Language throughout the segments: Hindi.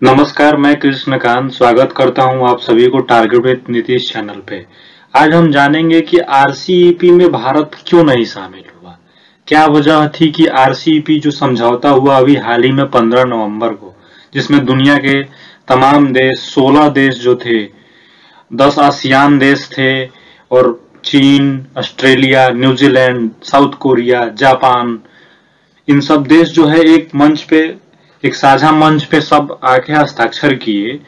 नमस्कार, मैं कृष्णकांत स्वागत करता हूं आप सभी को टारगेट विद नीतीश चैनल पे। आज हम जानेंगे कि आरसीईपी में भारत क्यों नहीं शामिल हुआ। क्या वजह थी कि आरसीईपी जो समझौता हुआ अभी हाल ही में 15 नवंबर को, जिसमें दुनिया के तमाम देश 16 देश जो थे, 10 आसियान देश थे और Cheen, Australia, New Zealand, South Korea, Japan, इन सब देश जो है एक मंच पे, एक साझा मंच पे सब आके हस्ताक्षर किए।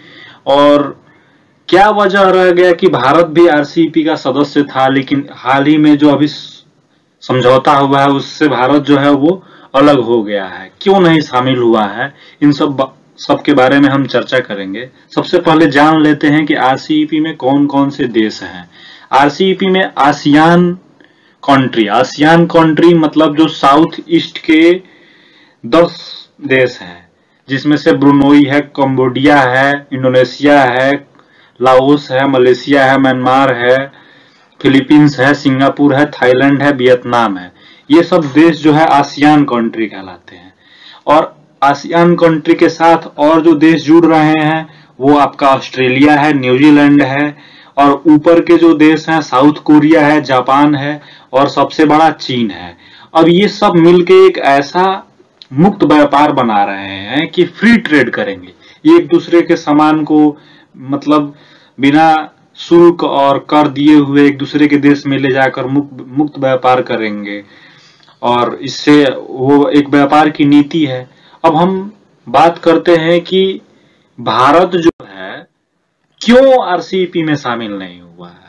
और क्या वजह रह गया कि भारत भी आरसीईपी का सदस्य था, लेकिन हाल ही में जो अभी समझौता हुआ है उससे भारत जो है वो अलग हो गया है। क्यों नहीं शामिल हुआ है, इन सब के बारे में हम चर्चा करेंगे। सबसे पहले जान लेते हैं कि आरसीईपी में कौन कौन से देश हैं। आरसीईपी में आसियान कंट्री मतलब जो साउथ ईस्ट के 10 देश हैं, जिसमें से ब्रुनोई है, कंबोडिया है, इंडोनेशिया है, लाओस है, मलेशिया है, म्यांमार है, फिलीपींस है, सिंगापुर है, थाईलैंड है, वियतनाम है। ये सब देश जो है आसियान कंट्री कहलाते हैं। और आसियान कंट्री के साथ और जो देश जुड़ रहे हैं वो आपका ऑस्ट्रेलिया है, न्यूजीलैंड है, और ऊपर के जो देश हैं साउथ कोरिया है, जापान है और सबसे बड़ा चीन है। अब ये सब मिलके एक ऐसा मुक्त व्यापार बना रहे हैं कि फ्री ट्रेड करेंगे, एक दूसरे के सामान को मतलब बिना शुल्क और कर दिए हुए एक दूसरे के देश में ले जाकर मुक्त व्यापार करेंगे, और इससे वो एक व्यापार की नीति है। अब हम बात करते हैं कि भारत जो है क्यों आरसीईपी में शामिल नहीं हुआ है।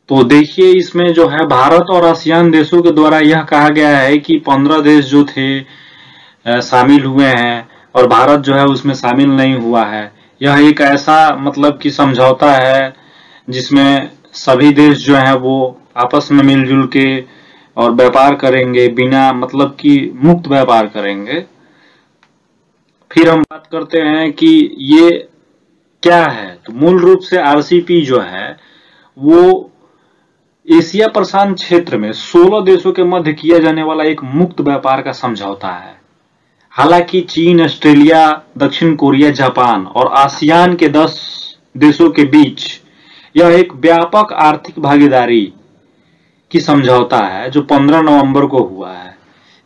तो देखिए, इसमें जो है भारत और आसियान देशों के द्वारा यह कहा गया है कि 15 देश जो थे शामिल हुए हैं और भारत जो है उसमें शामिल नहीं हुआ है। यह एक ऐसा मतलब कि समझौता है जिसमें सभी देश जो है वो आपस में मिलजुल के और व्यापार करेंगे, बिना मतलब कि मुक्त व्यापार करेंगे। फिर हम बात करते हैं कि ये क्या है। तो मूल रूप से आरसीईपी जो है वो एशिया प्रशांत क्षेत्र में 16 देशों के मध्य किया जाने वाला एक मुक्त व्यापार का समझौता है। हालांकि चीन, ऑस्ट्रेलिया, दक्षिण कोरिया, जापान और आसियान के 10 देशों के बीच यह एक व्यापक आर्थिक भागीदारी की समझौता है जो 15 नवंबर को हुआ है।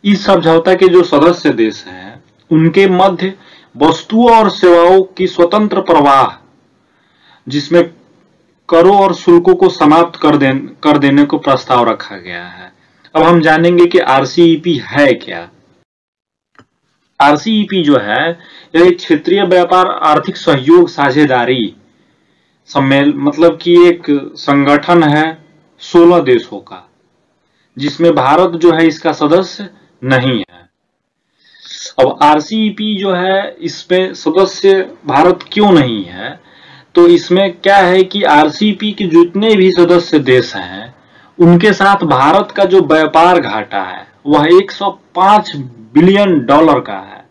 इस समझौता के जो सदस्य देश हैं उनके मध्य वस्तुओं और सेवाओं की स्वतंत्र प्रवाह, जिसमें करों और शुल्कों को समाप्त कर देने को प्रस्ताव रखा गया है। अब हम जानेंगे कि आरसीईपी है क्या। आरसीईपी जो है यह एक क्षेत्रीय व्यापार आर्थिक सहयोग साझेदारी सम्मेलन मतलब कि एक संगठन है 16 देशों का, जिसमें भारत जो है इसका सदस्य नहीं है। अब आरसीईपी जो है इसमें सदस्य भारत क्यों नहीं है, तो इसमें क्या है कि आरसीईपी के जितने भी सदस्य देश हैं उनके साथ भारत का जो व्यापार घाटा है वह 105 बिलियन डॉलर का है।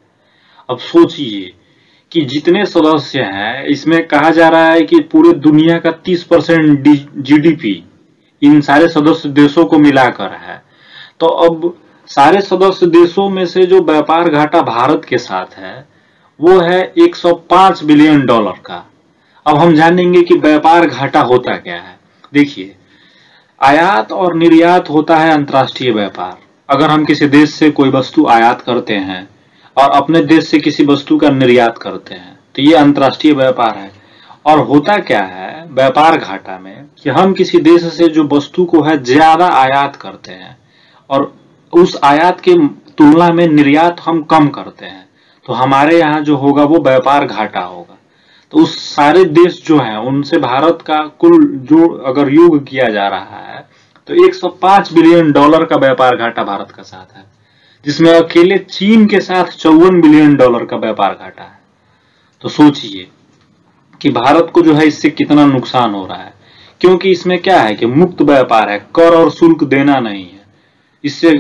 अब सोचिए कि जितने सदस्य हैं, इसमें कहा जा रहा है कि पूरे दुनिया का 30% जीडीपी इन सारे सदस्य देशों को मिलाकर है। तो अब सारे सदस्य देशों में से जो व्यापार घाटा भारत के साथ है वो है 105 बिलियन डॉलर का। अब हम जानेंगे कि व्यापार घाटा होता क्या है। देखिए, आयात और निर्यात होता है अंतर्राष्ट्रीय व्यापार। अगर हम किसी देश से कोई वस्तु आयात करते हैं और अपने देश से किसी वस्तु का निर्यात करते हैं तो ये अंतर्राष्ट्रीय व्यापार है। और होता क्या है व्यापार घाटा में कि हम किसी देश से जो वस्तु को है ज्यादा आयात करते हैं और उस आयात के तुलना में निर्यात हम कम करते हैं, तो हमारे यहाँ जो होगा वो व्यापार घाटा होगा। तो उस सारे देश जो हैं उनसे भारत का कुल जो अगर योग किया जा रहा है तो 105 बिलियन डॉलर का व्यापार घाटा भारत का साथ है, जिसमें अकेले चीन के साथ 54 बिलियन डॉलर का व्यापार घाटा है। तो सोचिए कि भारत को जो है इससे कितना नुकसान हो रहा है, क्योंकि इसमें क्या है कि मुक्त व्यापार है, कर और शुल्क देना नहीं है। इससे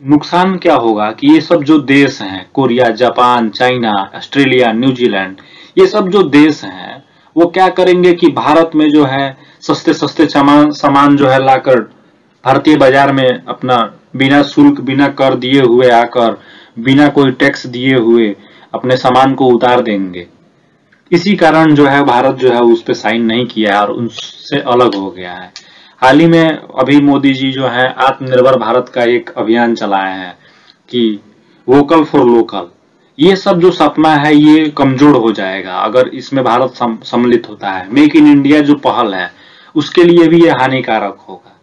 नुकसान क्या होगा कि ये सब जो देश हैं, Korea, Japan, China, Australia, New Zealand, ये सब जो देश हैं वो क्या करेंगे कि भारत में जो है सस्ते सस्ते सामान जो है लाकर भारतीय बाजार में अपना बिना शुल्क, बिना कर दिए हुए आकर, बिना कोई टैक्स दिए हुए अपने सामान को उतार देंगे। इसी कारण जो है भारत जो है उस पर साइन नहीं किया है और उनसे अलग हो गया है। हाल ही में अभी मोदी जी जो है आत्मनिर्भर भारत का एक अभियान चलाए हैं कि वोकल फॉर लोकल। ये सब जो सपना है ये कमजोर हो जाएगा अगर इसमें भारत सम्मिलित होता है। मेक इन इंडिया जो पहल है उसके लिए भी ये हानिकारक होगा।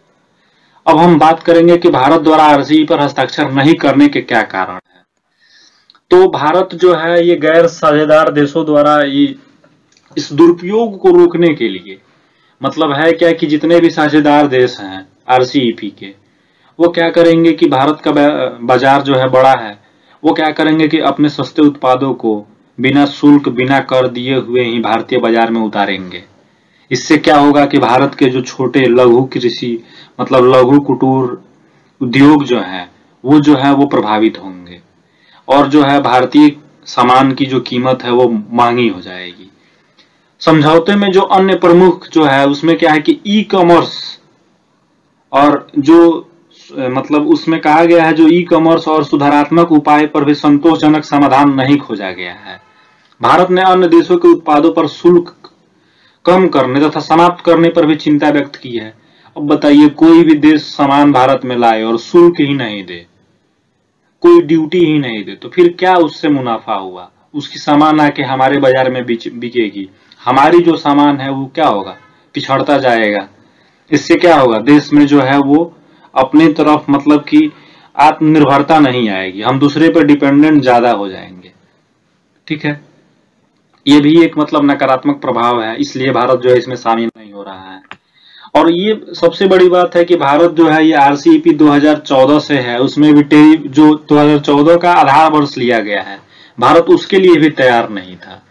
अब हम बात करेंगे कि भारत द्वारा आरसीईपी पर हस्ताक्षर नहीं करने के क्या कारण है। तो भारत जो है ये गैर साझेदार देशों द्वारा ये इस दुरुपयोग को रोकने के लिए, मतलब है क्या कि जितने भी साझेदार देश हैं आरसीईपी के, वो क्या करेंगे कि भारत का बाजार जो है बड़ा है, वो क्या करेंगे कि अपने सस्ते उत्पादों को बिना शुल्क बिना कर दिए हुए ही भारतीय बाजार में उतारेंगे। इससे क्या होगा कि भारत के जो छोटे लघु कृषि मतलब लघु कुटीर उद्योग जो है वो प्रभावित होंगे और जो है भारतीय सामान की जो कीमत है वो महंगी हो जाएगी। समझौते में जो अन्य प्रमुख जो है उसमें क्या है कि ई कॉमर्स और जो मतलब उसमें कहा गया है जो ई कॉमर्स और सुधारात्मक उपाय पर भी संतोषजनक समाधान नहीं खोजा गया है। भारत ने अन्य देशों के उत्पादों पर शुल्क कम करने तथा समाप्त करने पर भी चिंता व्यक्त की है। अब बताइए, कोई भी देश सामान भारत में लाए और शुल्क ही नहीं दे, कोई ड्यूटी ही नहीं दे, तो फिर क्या उससे मुनाफा हुआ? उसकी सामान आके हमारे बाजार में बिकेगी, हमारी जो सामान है वो क्या होगा? पिछड़ता जाएगा। इससे क्या होगा? देश में जो है वो अपनी तरफ मतलब कि आत्मनिर्भरता नहीं आएगी, हम दूसरे पर डिपेंडेंट ज्यादा हो जाएंगे। ठीक है, ये भी एक मतलब नकारात्मक प्रभाव है, इसलिए भारत जो है इसमें शामिल नहीं हो रहा है। और ये सबसे बड़ी बात है कि भारत जो है ये आरसीईपी 2014 से है, उसमें भी जो 2014 का आधार वर्ष लिया गया है, भारत उसके लिए भी तैयार नहीं था।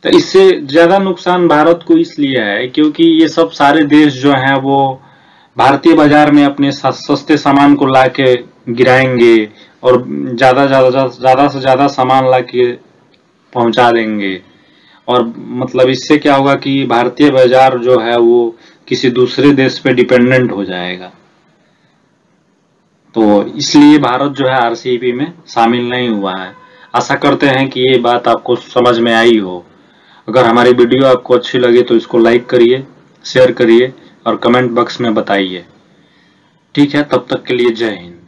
तो इससे ज्यादा नुकसान भारत को इसलिए है क्योंकि ये सब सारे देश जो हैं वो भारतीय बाजार में अपने सस्ते सामान को लाके गिराएंगे और ज्यादा से ज्यादा सामान लाके पहुंचा देंगे और मतलब इससे क्या होगा कि भारतीय बाजार जो है वो किसी दूसरे देश पे डिपेंडेंट हो जाएगा। तो इसलिए भारत जो है आरसीईपी में शामिल नहीं हुआ है। आशा करते हैं कि ये बात आपको समझ में आई हो। अगर हमारी वीडियो आपको अच्छी लगे तो इसको लाइक करिए, शेयर करिए और कमेंट बॉक्स में बताइए। ठीक है, तब तक के लिए जय हिंद।